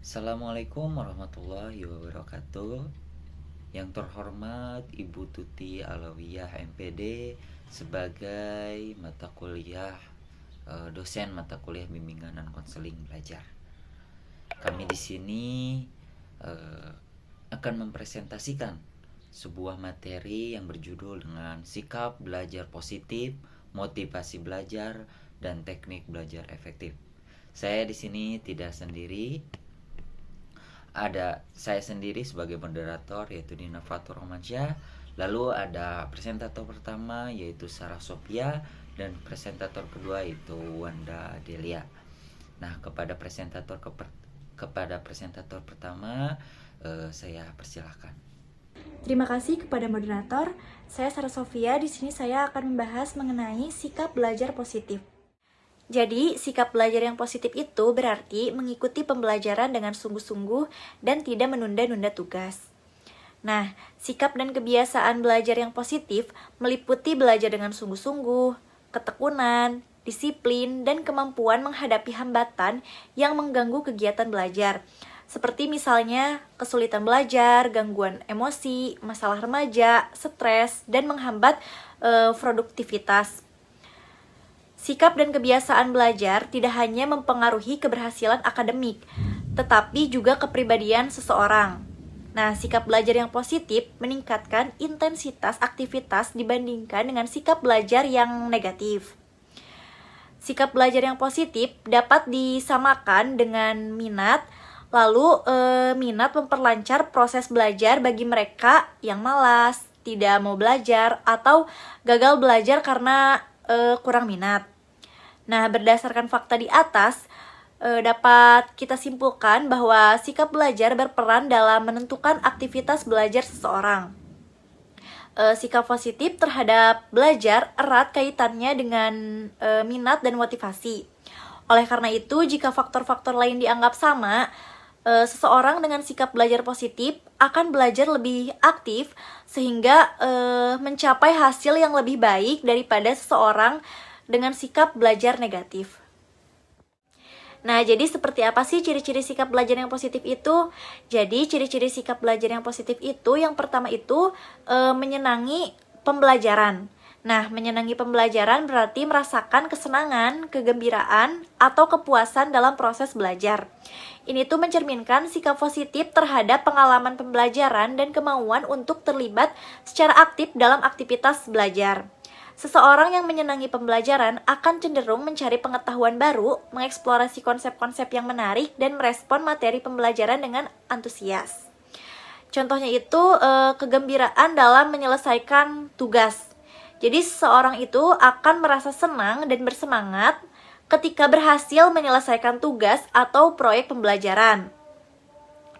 Assalamualaikum warahmatullahi wabarakatuh. Yang terhormat Ibu Tuti Alawiyah MPD sebagai mata kuliah dosen mata kuliah bimbingan dan konseling belajar. Kami di sini akan mempresentasikan sebuah materi yang berjudul dengan sikap belajar positif, motivasi belajar, dan teknik belajar efektif. Saya di sini tidak sendiri. Ada saya sendiri sebagai moderator yaitu Dina Fatur Romansyah. Lalu ada presentator pertama yaitu Sarah Sophia dan presentator kedua yaitu Wanda Delia. Nah, kepada presentator pertama saya persilahkan. Terima kasih kepada moderator. Saya Sarah Sofia. Di sini saya akan membahas mengenai sikap belajar positif. Jadi, sikap belajar yang positif itu berarti mengikuti pembelajaran dengan sungguh-sungguh dan tidak menunda-nunda tugas. Nah, sikap dan kebiasaan belajar yang positif meliputi belajar dengan sungguh-sungguh, ketekunan, disiplin, dan kemampuan menghadapi hambatan yang mengganggu kegiatan belajar. Seperti misalnya kesulitan belajar, gangguan emosi, masalah remaja, stres, dan menghambat produktivitas. Sikap dan kebiasaan belajar tidak hanya mempengaruhi keberhasilan akademik, tetapi juga kepribadian seseorang. Nah, sikap belajar yang positif meningkatkan intensitas aktivitas dibandingkan dengan sikap belajar yang negatif. Sikap belajar yang positif dapat disamakan dengan minat. Lalu, minat memperlancar proses belajar bagi mereka yang malas, tidak mau belajar, atau gagal belajar karena kurang minat. Nah, berdasarkan fakta di atas, dapat kita simpulkan bahwa sikap belajar berperan dalam menentukan aktivitas belajar seseorang. Sikap positif terhadap belajar erat kaitannya dengan minat dan motivasi. Oleh karena itu, jika faktor-faktor lain dianggap sama, seseorang dengan sikap belajar positif akan belajar lebih aktif sehingga mencapai hasil yang lebih baik daripada seseorang dengan sikap belajar negatif. Nah, jadi seperti apa sih ciri-ciri sikap belajar yang positif itu? Jadi, ciri-ciri sikap belajar yang positif itu, yang pertama itu menyenangi pembelajaran. Nah, menyenangi pembelajaran berarti merasakan kesenangan, kegembiraan, atau kepuasan dalam proses belajar. Ini tuh mencerminkan sikap positif terhadap pengalaman pembelajaran dan kemauan untuk terlibat secara aktif dalam aktivitas belajar. Seseorang yang menyenangi pembelajaran akan cenderung mencari pengetahuan baru, mengeksplorasi konsep-konsep yang menarik, dan merespon materi pembelajaran dengan antusias. Contohnya itu kegembiraan dalam menyelesaikan tugas. Jadi seseorang itu akan merasa senang dan bersemangat ketika berhasil menyelesaikan tugas atau proyek pembelajaran.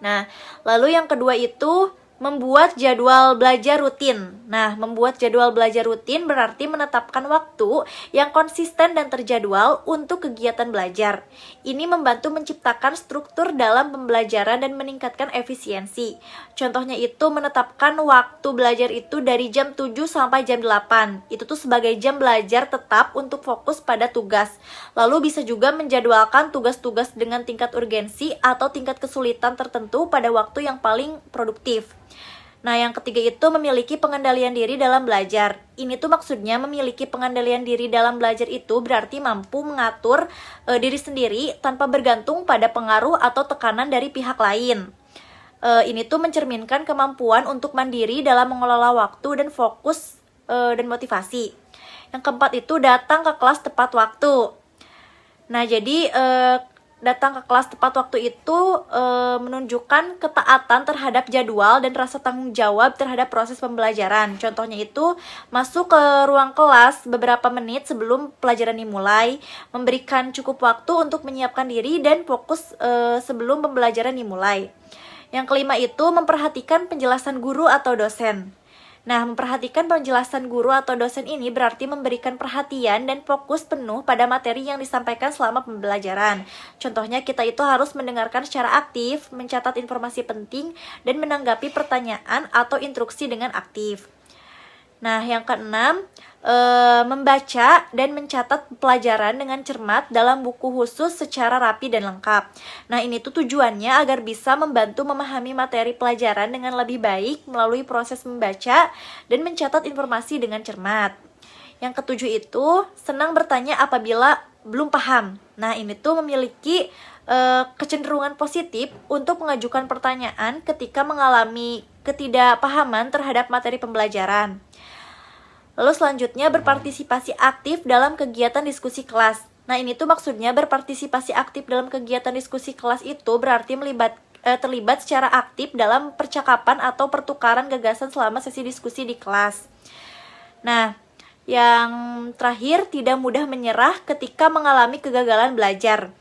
Nah, lalu yang kedua itu membuat jadwal belajar rutin. Nah, membuat jadwal belajar rutin berarti menetapkan waktu yang konsisten dan terjadwal untuk kegiatan belajar. Ini membantu menciptakan struktur dalam pembelajaran dan meningkatkan efisiensi. Contohnya itu menetapkan waktu belajar itu dari jam 7 sampai jam 8. Itu tuh sebagai jam belajar tetap untuk fokus pada tugas. Lalu bisa juga menjadwalkan tugas-tugas dengan tingkat urgensi atau tingkat kesulitan tertentu pada waktu yang paling produktif. Nah, yang ketiga itu memiliki pengendalian diri dalam belajar. Ini tuh maksudnya memiliki pengendalian diri dalam belajar itu berarti mampu mengatur diri sendiri tanpa bergantung pada pengaruh atau tekanan dari pihak lain. Ini tuh mencerminkan kemampuan untuk mandiri dalam mengelola waktu dan fokus dan motivasi. Yang keempat itu datang ke kelas tepat waktu. Nah, jadi datang ke kelas tepat waktu itu menunjukkan ketaatan terhadap jadwal dan rasa tanggung jawab terhadap proses pembelajaran. Contohnya itu masuk ke ruang kelas beberapa menit sebelum pelajaran dimulai, memberikan cukup waktu untuk menyiapkan diri dan fokus sebelum pembelajaran dimulai. Yang kelima itu memperhatikan penjelasan guru atau dosen. Nah, memperhatikan penjelasan guru atau dosen ini berarti memberikan perhatian dan fokus penuh pada materi yang disampaikan selama pembelajaran. Contohnya, kita itu harus mendengarkan secara aktif, mencatat informasi penting, dan menanggapi pertanyaan atau instruksi dengan aktif. Nah, yang keenam, membaca dan mencatat pelajaran dengan cermat dalam buku khusus secara rapi dan lengkap. Nah, ini tuh tujuannya agar bisa membantu memahami materi pelajaran dengan lebih baik melalui proses membaca dan mencatat informasi dengan cermat. Yang ketujuh itu, senang bertanya apabila belum paham. Nah, ini tuh memiliki kecenderungan positif untuk mengajukan pertanyaan ketika mengalami ketidakpahaman terhadap materi pembelajaran. Lalu selanjutnya, berpartisipasi aktif dalam kegiatan diskusi kelas. Nah, ini tuh maksudnya berpartisipasi aktif dalam kegiatan diskusi kelas itu berarti terlibat secara aktif dalam percakapan atau pertukaran gagasan selama sesi diskusi di kelas. Nah, yang terakhir, tidak mudah menyerah ketika mengalami kegagalan belajar.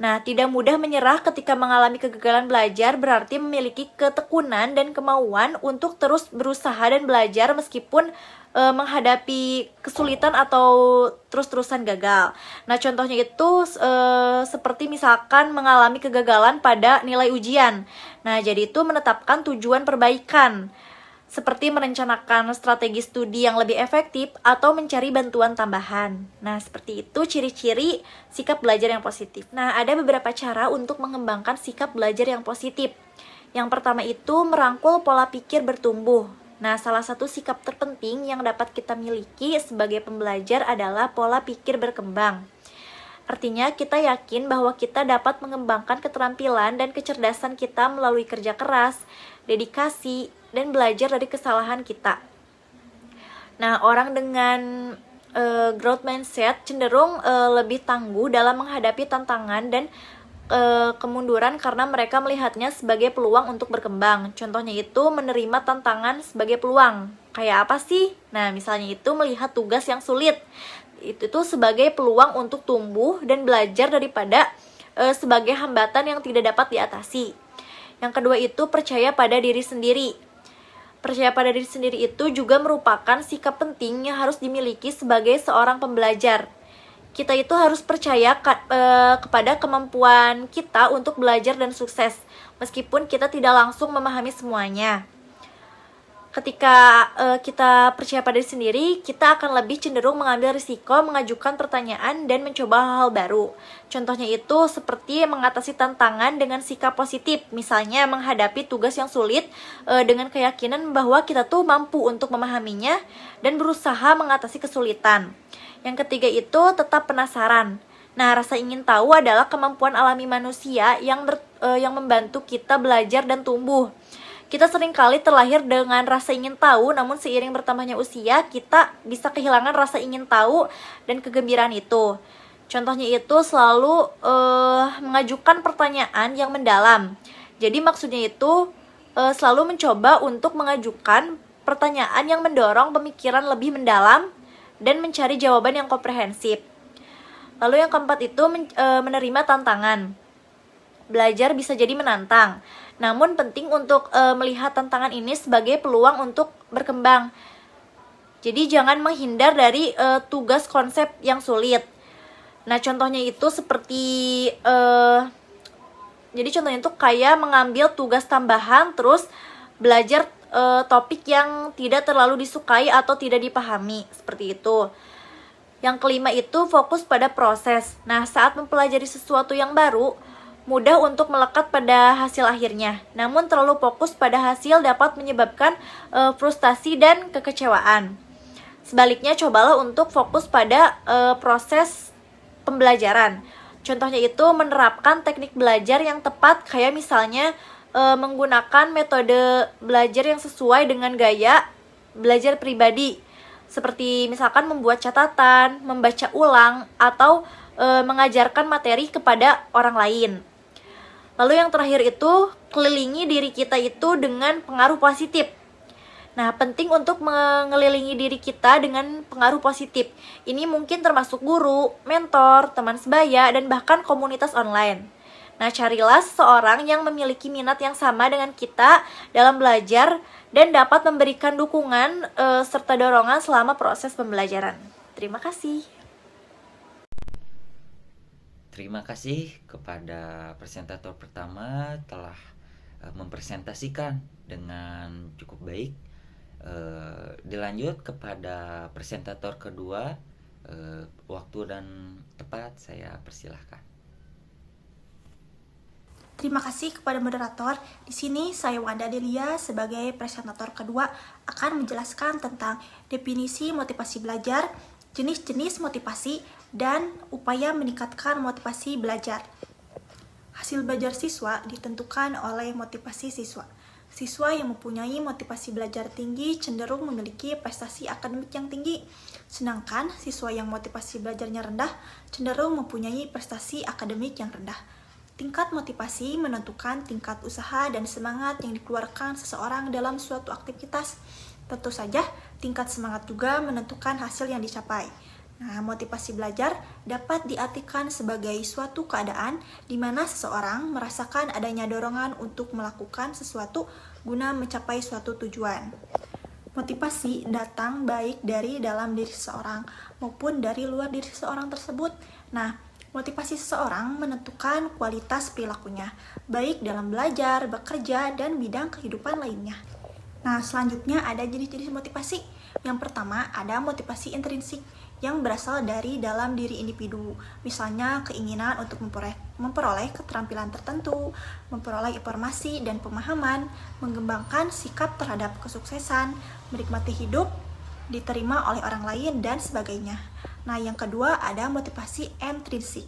Nah, tidak mudah menyerah ketika mengalami kegagalan belajar berarti memiliki ketekunan dan kemauan untuk terus berusaha dan belajar meskipun menghadapi kesulitan atau terus-terusan gagal. Nah, contohnya itu seperti misalkan mengalami kegagalan pada nilai ujian. Nah, jadi itu menetapkan tujuan perbaikan, seperti merencanakan strategi studi yang lebih efektif atau mencari bantuan tambahan. Nah, seperti itu ciri-ciri sikap belajar yang positif. Nah, ada beberapa cara untuk mengembangkan sikap belajar yang positif. Yang pertama itu merangkul pola pikir bertumbuh. Nah, salah satu sikap terpenting yang dapat kita miliki sebagai pembelajar adalah pola pikir berkembang. Artinya, kita yakin bahwa kita dapat mengembangkan keterampilan dan kecerdasan kita melalui kerja keras, dedikasi, dan belajar dari kesalahan kita. Nah, orang dengan growth mindset cenderung lebih tangguh dalam menghadapi tantangan dan kemunduran karena mereka melihatnya sebagai peluang untuk berkembang. Contohnya itu menerima tantangan sebagai peluang. Kayak apa sih? Nah, misalnya itu melihat tugas yang sulit. Itu tuh sebagai peluang untuk tumbuh dan belajar daripada sebagai hambatan yang tidak dapat diatasi. Yang kedua itu percaya pada diri sendiri. Percaya pada diri sendiri itu juga merupakan sikap penting yang harus dimiliki sebagai seorang pembelajar. Kita itu harus percaya kepada kemampuan kita untuk belajar dan sukses, meskipun kita tidak langsung memahami semuanya. Ketika kita percaya pada diri sendiri, kita akan lebih cenderung mengambil risiko, mengajukan pertanyaan, dan mencoba hal-hal baru. Contohnya itu seperti mengatasi tantangan dengan sikap positif, misalnya menghadapi tugas yang sulit dengan keyakinan bahwa kita tuh mampu untuk memahaminya dan berusaha mengatasi kesulitan. Yang ketiga itu tetap penasaran. Nah, rasa ingin tahu adalah kemampuan alami manusia yang membantu kita belajar dan tumbuh. Kita seringkali terlahir dengan rasa ingin tahu, namun seiring bertambahnya usia, kita bisa kehilangan rasa ingin tahu dan kegembiraan itu. Contohnya itu selalu mengajukan pertanyaan yang mendalam. Jadi maksudnya itu selalu mencoba untuk mengajukan pertanyaan yang mendorong pemikiran lebih mendalam dan mencari jawaban yang komprehensif. Lalu yang keempat itu menerima tantangan. Belajar bisa jadi menantang, namun penting untuk melihat tantangan ini sebagai peluang untuk berkembang. Jadi jangan menghindar dari tugas konsep yang sulit. Nah, contohnya itu seperti jadi contohnya itu kayak mengambil tugas tambahan terus belajar topik yang tidak terlalu disukai atau tidak dipahami, seperti itu. Yang kelima itu fokus pada proses. Nah, saat mempelajari sesuatu yang baru, mudah untuk melekat pada hasil akhirnya. Namun terlalu fokus pada hasil dapat menyebabkan frustasi dan kekecewaan. Sebaliknya, cobalah untuk fokus pada proses pembelajaran. Contohnya itu menerapkan teknik belajar yang tepat, kayak misalnya menggunakan metode belajar yang sesuai dengan gaya belajar pribadi. Seperti misalkan membuat catatan, membaca ulang, atau mengajarkan materi kepada orang lain. Lalu yang terakhir itu, kelilingi diri kita itu dengan pengaruh positif. Nah, penting untuk mengelilingi diri kita dengan pengaruh positif. Ini mungkin termasuk guru, mentor, teman sebaya, dan bahkan komunitas online. Nah, carilah seseorang yang memiliki minat yang sama dengan kita dalam belajar dan dapat memberikan dukungan serta dorongan selama proses pembelajaran. Terima kasih. Terima kasih kepada presentator pertama telah mempresentasikan dengan cukup baik Dilanjut kepada presentator kedua, waktu dan tempat saya persilahkan. Terima kasih kepada moderator. Di sini saya Wanda Delia sebagai presentator kedua akan menjelaskan tentang definisi motivasi belajar, jenis-jenis motivasi, dan upaya meningkatkan motivasi belajar. Hasil belajar siswa ditentukan oleh motivasi siswa. Siswa yang mempunyai motivasi belajar tinggi cenderung memiliki prestasi akademik yang tinggi, sedangkan siswa yang motivasi belajarnya rendah cenderung mempunyai prestasi akademik yang rendah. Tingkat motivasi menentukan tingkat usaha dan semangat yang dikeluarkan seseorang dalam suatu aktivitas. Tentu saja, tingkat semangat juga menentukan hasil yang dicapai. Nah, motivasi belajar dapat diartikan sebagai suatu keadaan di mana seseorang merasakan adanya dorongan untuk melakukan sesuatu guna mencapai suatu tujuan. Motivasi datang baik dari dalam diri seseorang maupun dari luar diri seseorang tersebut. Nah, motivasi seseorang menentukan kualitas perilakunya, baik dalam belajar, bekerja, dan bidang kehidupan lainnya. Nah, selanjutnya ada jenis-jenis motivasi. Yang pertama, ada motivasi intrinsik yang berasal dari dalam diri individu. Misalnya, keinginan untuk memperoleh keterampilan tertentu, memperoleh informasi dan pemahaman, mengembangkan sikap terhadap kesuksesan, menikmati hidup, diterima oleh orang lain, dan sebagainya. Nah, yang kedua ada motivasi intrinsik,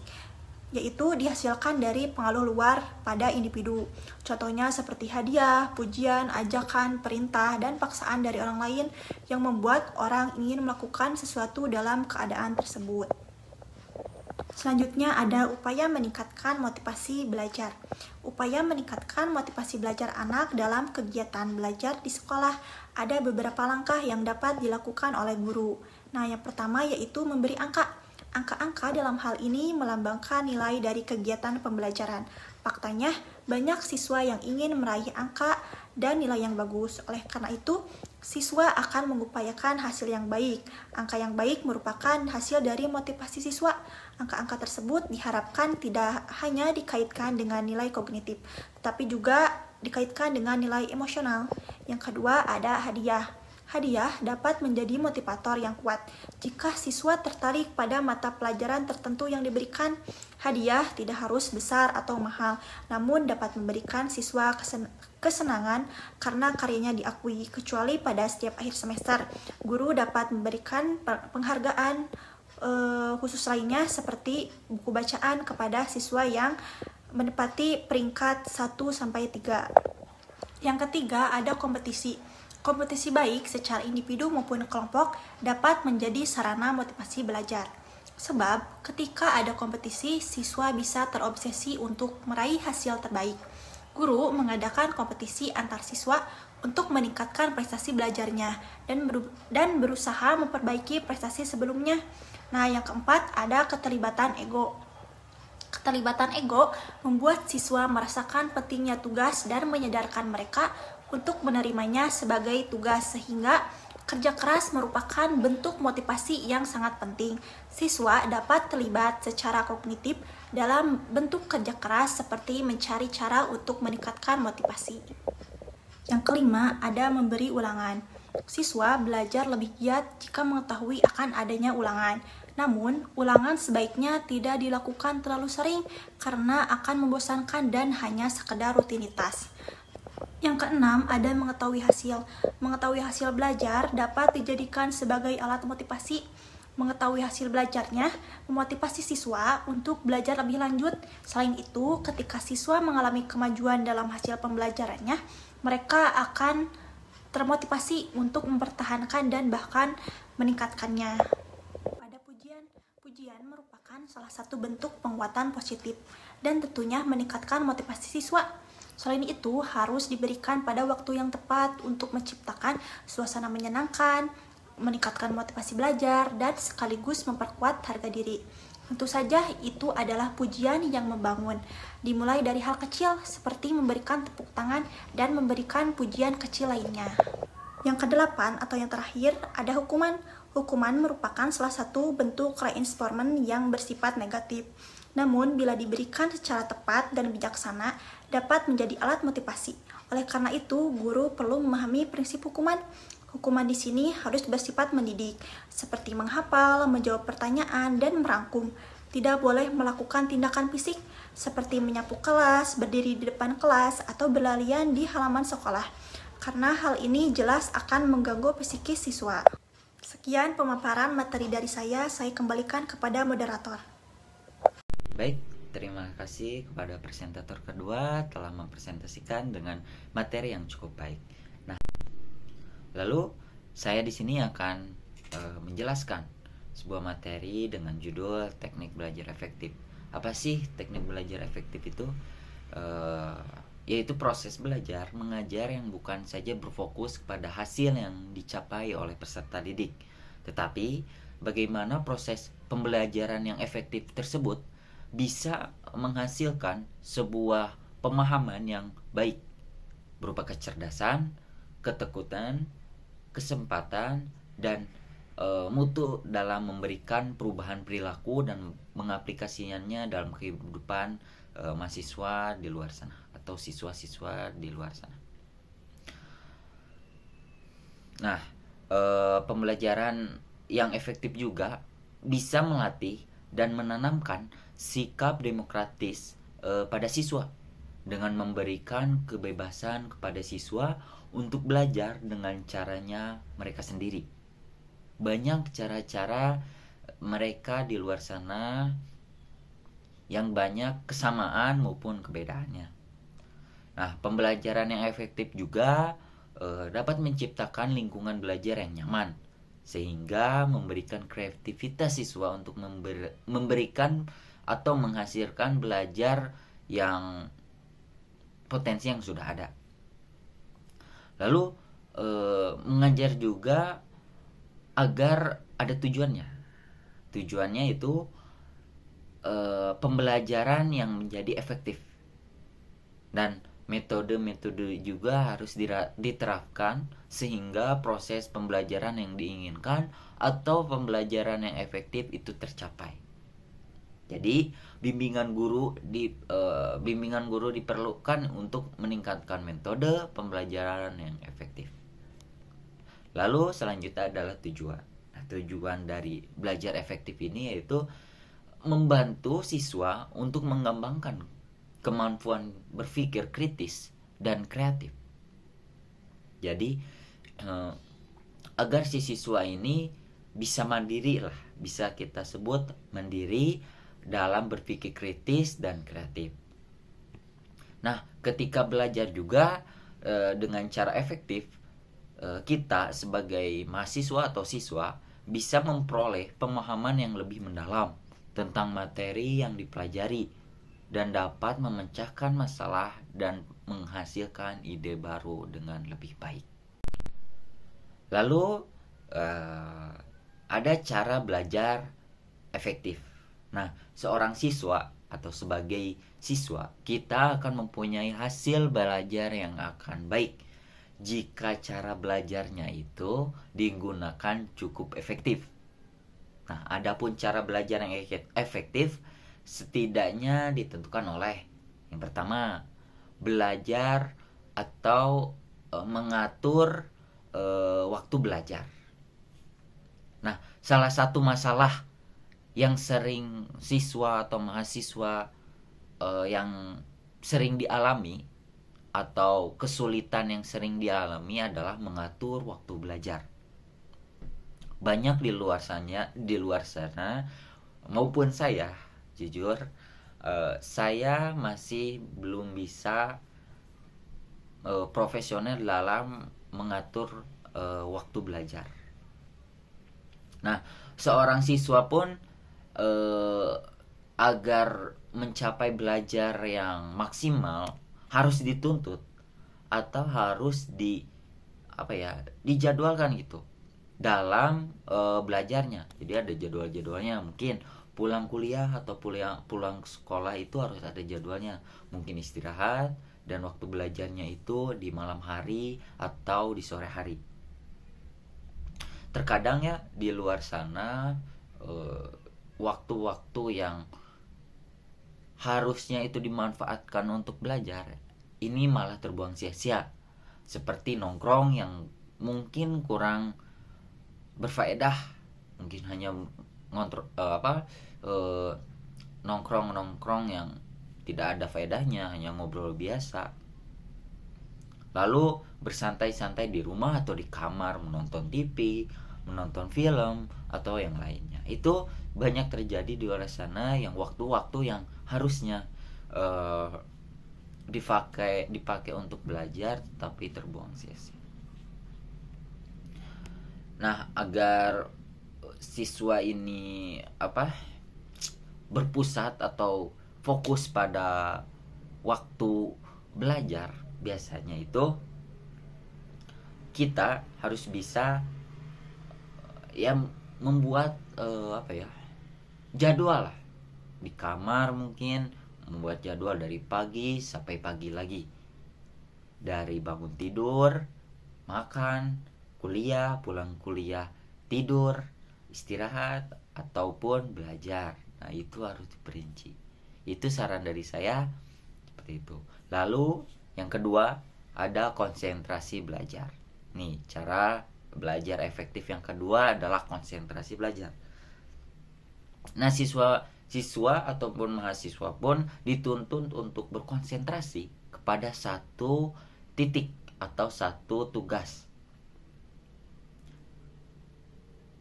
yaitu dihasilkan dari pengaruh luar pada individu. Contohnya seperti hadiah, pujian, ajakan, perintah, dan paksaan dari orang lain yang membuat orang ingin melakukan sesuatu dalam keadaan tersebut. Selanjutnya ada upaya meningkatkan motivasi belajar. Upaya meningkatkan motivasi belajar anak dalam kegiatan belajar di sekolah ada beberapa langkah yang dapat dilakukan oleh guru. Nah, yang pertama yaitu memberi angka. Angka-angka dalam hal ini melambangkan nilai dari kegiatan pembelajaran. Faktanya, banyak siswa yang ingin meraih angka dan nilai yang bagus. Oleh karena itu, siswa akan mengupayakan hasil yang baik. Angka yang baik merupakan hasil dari motivasi siswa. Angka-angka tersebut diharapkan tidak hanya dikaitkan dengan nilai kognitif, tetapi juga dikaitkan dengan nilai emosional. Yang kedua ada hadiah. Hadiah dapat menjadi motivator yang kuat. Jika siswa tertarik pada mata pelajaran tertentu yang diberikan, hadiah tidak harus besar atau mahal, namun dapat memberikan siswa kesenangan karena karyanya diakui. Kecuali pada setiap akhir semester, guru dapat memberikan penghargaan khusus lainnya seperti buku bacaan kepada siswa yang menepati peringkat 1-3. Yang ketiga ada kompetisi. Kompetisi baik secara individu maupun kelompok dapat menjadi sarana motivasi belajar. Sebab ketika ada kompetisi, siswa bisa terobsesi untuk meraih hasil terbaik. Guru mengadakan kompetisi antar siswa untuk meningkatkan prestasi belajarnya dan berusaha memperbaiki prestasi sebelumnya. Nah, yang keempat ada keterlibatan ego. Keterlibatan ego membuat siswa merasakan pentingnya tugas dan menyadarkan mereka untuk menerimanya sebagai tugas, sehingga kerja keras merupakan bentuk motivasi yang sangat penting. Siswa dapat terlibat secara kognitif dalam bentuk kerja keras seperti mencari cara untuk meningkatkan motivasi. Yang kelima ada memberi ulangan. Siswa belajar lebih giat jika mengetahui akan adanya ulangan. Namun, ulangan sebaiknya tidak dilakukan terlalu sering karena akan membosankan dan hanya sekedar rutinitas. Yang keenam, ada mengetahui hasil. Mengetahui hasil belajar dapat dijadikan sebagai alat motivasi. Mengetahui hasil belajarnya memotivasi siswa untuk belajar lebih lanjut. Selain itu, ketika siswa mengalami kemajuan dalam hasil pembelajarannya, mereka akan termotivasi untuk mempertahankan dan bahkan meningkatkannya. Pada pujian merupakan salah satu bentuk penguatan positif dan tentunya meningkatkan motivasi siswa. Selain itu, harus diberikan pada waktu yang tepat untuk menciptakan suasana menyenangkan, meningkatkan motivasi belajar, dan sekaligus memperkuat harga diri. Tentu saja itu adalah pujian yang membangun, dimulai dari hal kecil seperti memberikan tepuk tangan dan memberikan pujian kecil lainnya. Yang kedelapan atau yang terakhir ada hukuman. Hukuman merupakan salah satu bentuk reinforcement yang bersifat negatif. Namun, bila diberikan secara tepat dan bijaksana, dapat menjadi alat motivasi. Oleh karena itu, guru perlu memahami prinsip hukuman. Hukuman di sini harus bersifat mendidik, seperti menghafal, menjawab pertanyaan, dan merangkum. Tidak boleh melakukan tindakan fisik, seperti menyapu kelas, berdiri di depan kelas, atau berlarian di halaman sekolah, karena hal ini jelas akan mengganggu psikis siswa. Sekian pemaparan materi dari saya kembalikan kepada moderator. Baik, terima kasih kepada presentator kedua telah mempresentasikan dengan materi yang cukup baik. Nah, lalu saya di sini akan menjelaskan sebuah materi dengan judul teknik belajar efektif. Apa sih teknik belajar efektif itu? Yaitu proses belajar mengajar yang bukan saja berfokus kepada hasil yang dicapai oleh peserta didik, tetapi bagaimana proses pembelajaran yang efektif tersebut bisa menghasilkan sebuah pemahaman yang baik berupa kecerdasan, ketekunan, kesempatan, dan mutu dalam memberikan perubahan perilaku dan mengaplikasikannya dalam kehidupan mahasiswa di luar sana atau siswa-siswa di luar sana. Nah, pembelajaran yang efektif juga bisa melatih dan menanamkan sikap demokratis pada siswa dengan memberikan kebebasan kepada siswa untuk belajar dengan caranya mereka sendiri. Banyak cara-cara mereka di luar sana yang banyak kesamaan maupun kebedaannya. Nah, pembelajaran yang efektif juga dapat menciptakan lingkungan belajar yang nyaman, sehingga memberikan kreativitas siswa untuk memberikan atau menghasilkan belajar yang potensi yang sudah ada. Lalu mengajar juga agar ada tujuannya. Tujuannya itu pembelajaran yang menjadi efektif, dan metode-metode juga harus diterapkan sehingga proses pembelajaran yang diinginkan atau pembelajaran yang efektif itu tercapai. Jadi bimbingan guru diperlukan untuk meningkatkan metode pembelajaran yang efektif. Lalu selanjutnya adalah tujuan. Nah, tujuan dari belajar efektif ini yaitu membantu siswa untuk mengembangkan kemampuan berpikir kritis dan kreatif. Jadi agar si siswa ini bisa mandiri lah, bisa kita sebut mandiri dalam berpikir kritis dan kreatif. Nah, ketika belajar juga dengan cara efektif, kita sebagai mahasiswa atau siswa bisa memperoleh pemahaman yang lebih mendalam tentang materi yang dipelajari dan dapat memecahkan masalah dan menghasilkan ide baru dengan lebih baik. Lalu ada cara belajar efektif. Nah, seorang siswa atau sebagai siswa, kita akan mempunyai hasil belajar yang akan baik jika cara belajarnya itu digunakan cukup efektif. Nah, adapun cara belajar yang efektif setidaknya ditentukan oleh yang pertama, belajar atau mengatur waktu belajar. Nah, salah satu masalah yang sering siswa atau mahasiswa yang sering dialami atau kesulitan yang sering dialami adalah mengatur waktu belajar. Banyak di luar sana maupun saya, jujur saya masih belum bisa profesional dalam mengatur waktu belajar. Nah, seorang siswa pun agar mencapai belajar yang maksimal harus dituntut atau harus dijadwalkan gitu dalam belajarnya. Jadi ada jadwal-jadwalnya, mungkin pulang kuliah atau pulang sekolah itu harus ada jadwalnya. Mungkin istirahat dan waktu belajarnya itu di malam hari atau di sore hari. Terkadang ya di luar sana waktu-waktu yang harusnya itu dimanfaatkan untuk belajar ini malah terbuang sia-sia, seperti nongkrong yang mungkin kurang berfaedah, mungkin hanya ngontrol nongkrong yang tidak ada faedahnya, hanya ngobrol biasa, lalu bersantai-santai di rumah atau di kamar menonton TV, menonton film atau yang lainnya. Itu banyak terjadi di luar sana, yang waktu-waktu yang harusnya dipakai untuk belajar tapi terbuang sia-sia. Nah, agar siswa ini berpusat atau fokus pada waktu belajar, biasanya itu kita harus bisa ya membuat jadwal lah di kamar, mungkin membuat jadwal dari pagi sampai pagi lagi, dari bangun tidur, makan, kuliah, pulang kuliah, tidur, istirahat ataupun belajar. Nah, itu harus diperinci. Itu saran dari saya seperti itu. Lalu yang kedua, ada konsentrasi belajar. Nih, cara belajar efektif yang kedua adalah konsentrasi belajar. Nah, siswa ataupun mahasiswa pun dituntut untuk berkonsentrasi kepada satu titik atau satu tugas.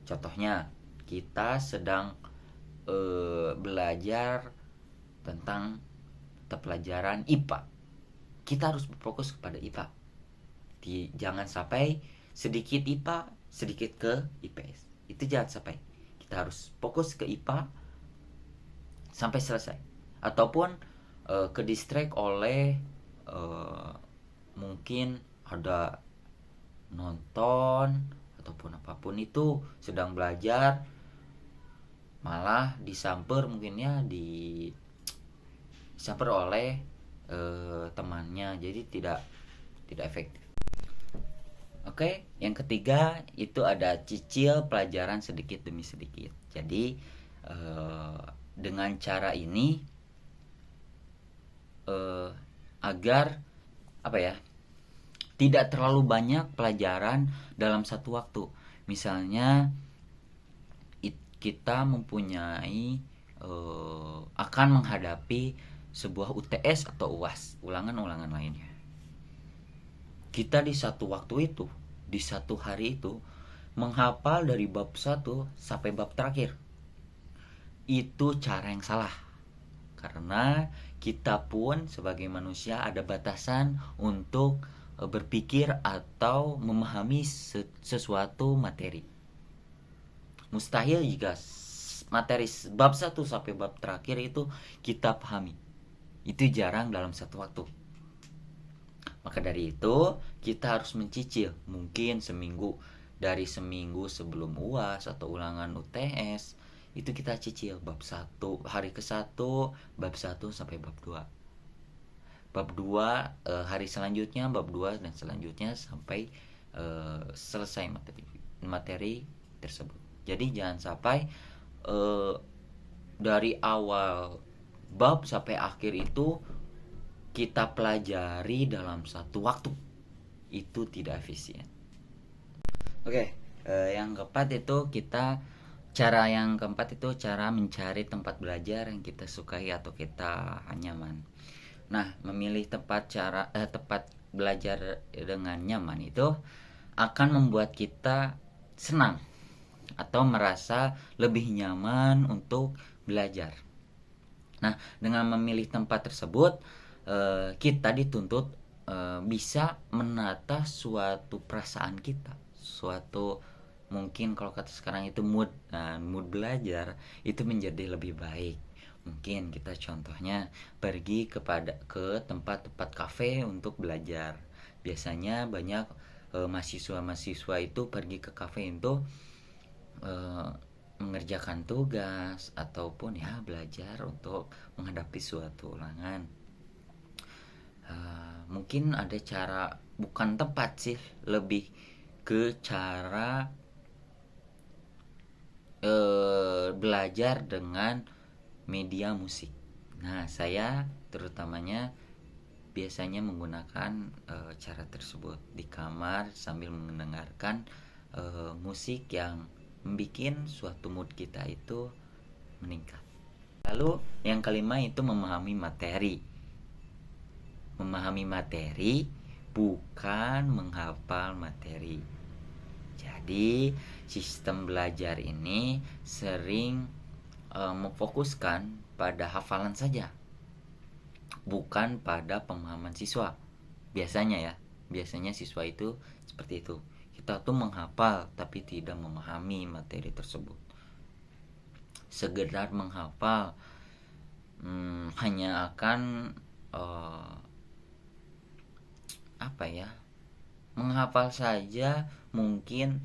Contohnya, kita sedang belajar tentang mata pelajaran IPA. Kita harus berfokus kepada IPA. Jangan sampai sedikit IPA, sedikit ke IPS. Itu jangan sampai. Kita harus fokus ke IPA sampai selesai. Ataupun ke distract oleh mungkin ada nonton ataupun apapun itu, sedang belajar malah disamper, mungkinnya disamper oleh temannya, jadi tidak efektif. Oke, yang ketiga itu ada cicil pelajaran sedikit demi sedikit. Jadi dengan cara ini agar tidak terlalu banyak pelajaran dalam satu waktu. Misalnya kita mempunyai akan menghadapi sebuah UTS atau UAS, ulangan lainnya. Kita di satu waktu itu, di satu hari itu, menghafal dari bab 1 sampai bab terakhir. Itu cara yang salah. Karena kita pun sebagai manusia ada batasan untuk berpikir atau memahami sesuatu materi. Mustahil jika materi bab 1 sampai bab terakhir itu kita pahami. Itu jarang dalam satu waktu. Maka dari itu kita harus mencicil, mungkin dari seminggu sebelum UAS atau ulangan UTS, itu kita cicil bab 1, hari ke-1, bab 1 sampai bab 2. Bab 2 hari selanjutnya, bab 2 dan selanjutnya sampai selesai materi tersebut. Jadi jangan sampai dari awal bab sampai akhir itu kita pelajari dalam satu waktu. Itu tidak efisien. Oke, yang keempat itu cara mencari tempat belajar yang kita sukai atau kita nyaman. Nah, memilih tempat belajar dengan nyaman itu akan membuat kita senang atau merasa lebih nyaman untuk belajar. Nah, dengan memilih tempat tersebut, kita dituntut bisa menata suatu perasaan kita, suatu mungkin kalau kata sekarang itu mood belajar itu menjadi lebih baik. Mungkin kita contohnya pergi ke tempat-tempat kafe untuk belajar. Biasanya banyak mahasiswa itu pergi ke kafe itu mengerjakan tugas ataupun belajar untuk menghadapi suatu ulangan. Mungkin ada cara, bukan tepat sih, lebih ke cara belajar dengan media musik. Nah, saya terutamanya biasanya menggunakan cara tersebut di kamar sambil mendengarkan musik yang membuat suatu mood kita itu meningkat. Lalu yang kelima itu memahami materi. Memahami materi bukan menghafal materi. Jadi sistem belajar ini sering memfokuskan pada hafalan saja, bukan pada pemahaman siswa. Biasanya siswa itu seperti itu. Kita tuh menghafal tapi tidak memahami materi tersebut. Sekedar menghafal hanya akan menghafal saja mungkin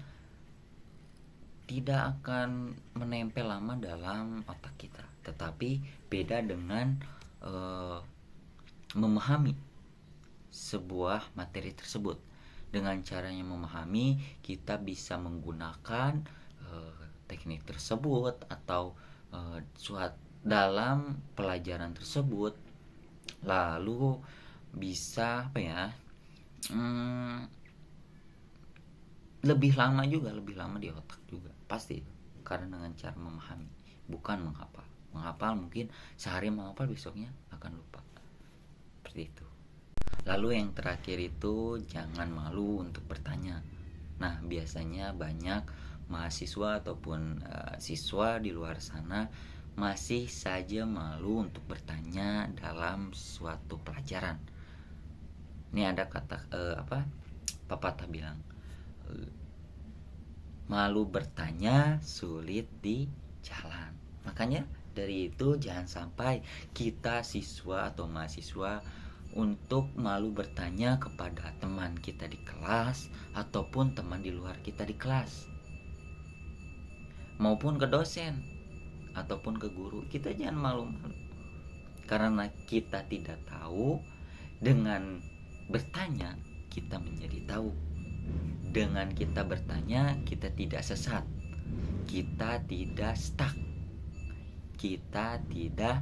tidak akan menempel lama dalam otak kita. Tetapi beda dengan memahami sebuah materi tersebut. Dengan caranya memahami, kita bisa menggunakan teknik tersebut atau dalam pelajaran tersebut, lalu bisa lebih lama di otak juga pasti, karena dengan cara memahami bukan menghafal mungkin sehari menghafal, besoknya akan lupa, seperti itu. Lalu yang terakhir itu jangan malu untuk bertanya. Nah, biasanya banyak mahasiswa ataupun siswa di luar sana masih saja malu untuk bertanya dalam suatu pelajaran. Ini ada kata pepatah bilang, malu bertanya sulit di jalan. Makanya dari itu jangan sampai kita siswa atau mahasiswa untuk malu bertanya kepada teman kita di kelas ataupun teman di luar kita di kelas, maupun ke dosen ataupun ke guru. Kita jangan malu-malu, karena kita tidak tahu. Dengan bertanya kita menjadi tahu. Dengan kita bertanya kita tidak sesat, kita tidak stuck, kita tidak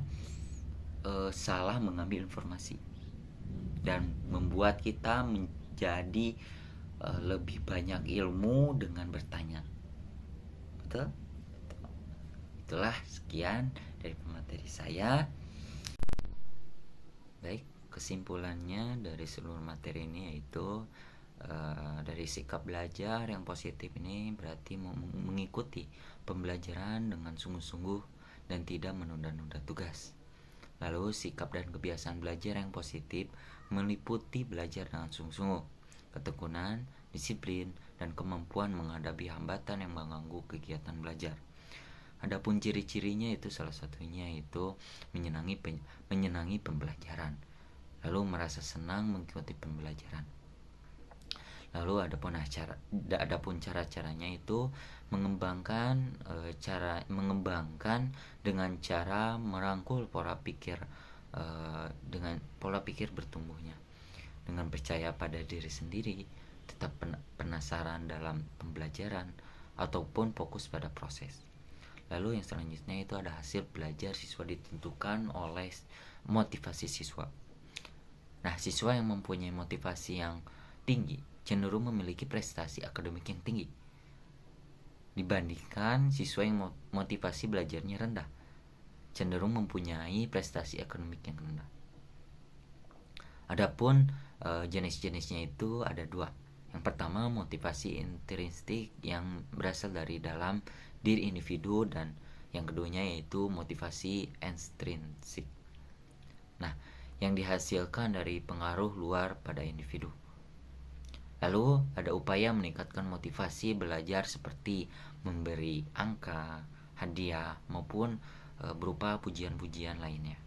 salah mengambil informasi, dan membuat kita menjadi lebih banyak ilmu dengan bertanya. Betul? Itulah sekian dari pemateri saya. Baik, kesimpulannya dari seluruh materi ini yaitu dari sikap belajar yang positif ini berarti mengikuti pembelajaran dengan sungguh-sungguh dan tidak menunda-nunda tugas. Lalu sikap dan kebiasaan belajar yang positif meliputi belajar dengan sungguh-sungguh, ketekunan, disiplin, dan kemampuan menghadapi hambatan yang mengganggu kegiatan belajar. Adapun ciri-cirinya itu salah satunya itu menyenangi pembelajaran, lalu merasa senang mengikuti pembelajaran. Lalu adapun cara-caranya itu mengembangkan dengan cara merangkul pola pikir dengan pola pikir bertumbuhnya, dengan percaya pada diri sendiri, tetap penasaran dalam pembelajaran ataupun fokus pada proses. Lalu yang selanjutnya itu ada hasil belajar siswa ditentukan oleh motivasi siswa. Nah, siswa yang mempunyai motivasi yang tinggi cenderung memiliki prestasi akademik yang tinggi dibandingkan siswa yang motivasi belajarnya rendah, cenderung mempunyai prestasi akademik yang rendah. Adapun jenis-jenisnya itu ada dua. Yang pertama motivasi intrinsik yang berasal dari dalam diri individu, dan yang keduanya yaitu motivasi ekstrinsik. Nah, yang dihasilkan dari pengaruh luar pada individu. Lalu ada upaya meningkatkan motivasi belajar seperti memberi angka, hadiah, maupun berupa pujian-pujian lainnya.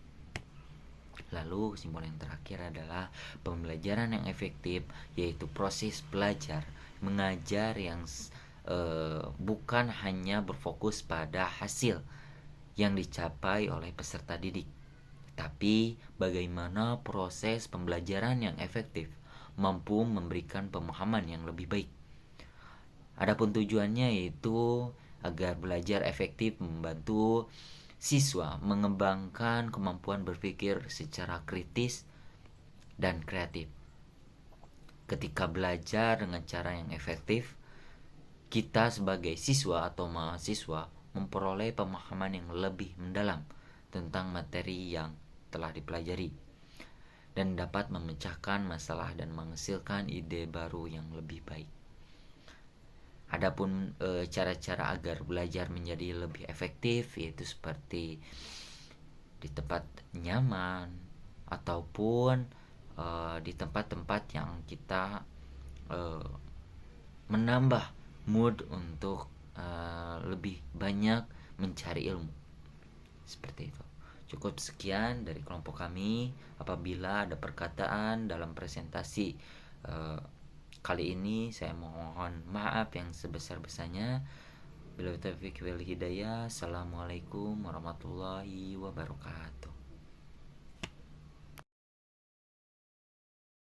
Lalu kesimpulan yang terakhir adalah pembelajaran yang efektif yaitu proses belajar mengajar yang bukan hanya berfokus pada hasil yang dicapai oleh peserta didik, tapi bagaimana proses pembelajaran yang efektif mampu memberikan pemahaman yang lebih baik. Adapun tujuannya yaitu agar belajar efektif membantu siswa mengembangkan kemampuan berpikir secara kritis dan kreatif. Ketika belajar dengan cara yang efektif, kita sebagai siswa atau mahasiswa memperoleh pemahaman yang lebih mendalam tentang materi yang telah dipelajari dan dapat memecahkan masalah dan menghasilkan ide baru yang lebih baik. Adapun cara-cara agar belajar menjadi lebih efektif yaitu seperti di tempat nyaman ataupun di tempat-tempat yang kita menambah mood untuk lebih banyak mencari ilmu. Seperti itu. Cukup sekian dari kelompok kami. Apabila ada perkataan dalam presentasi kali ini, saya mohon maaf yang sebesar-besarnya. Billahi taufiq wal hidayah. Assalamualaikum warahmatullahi wabarakatuh.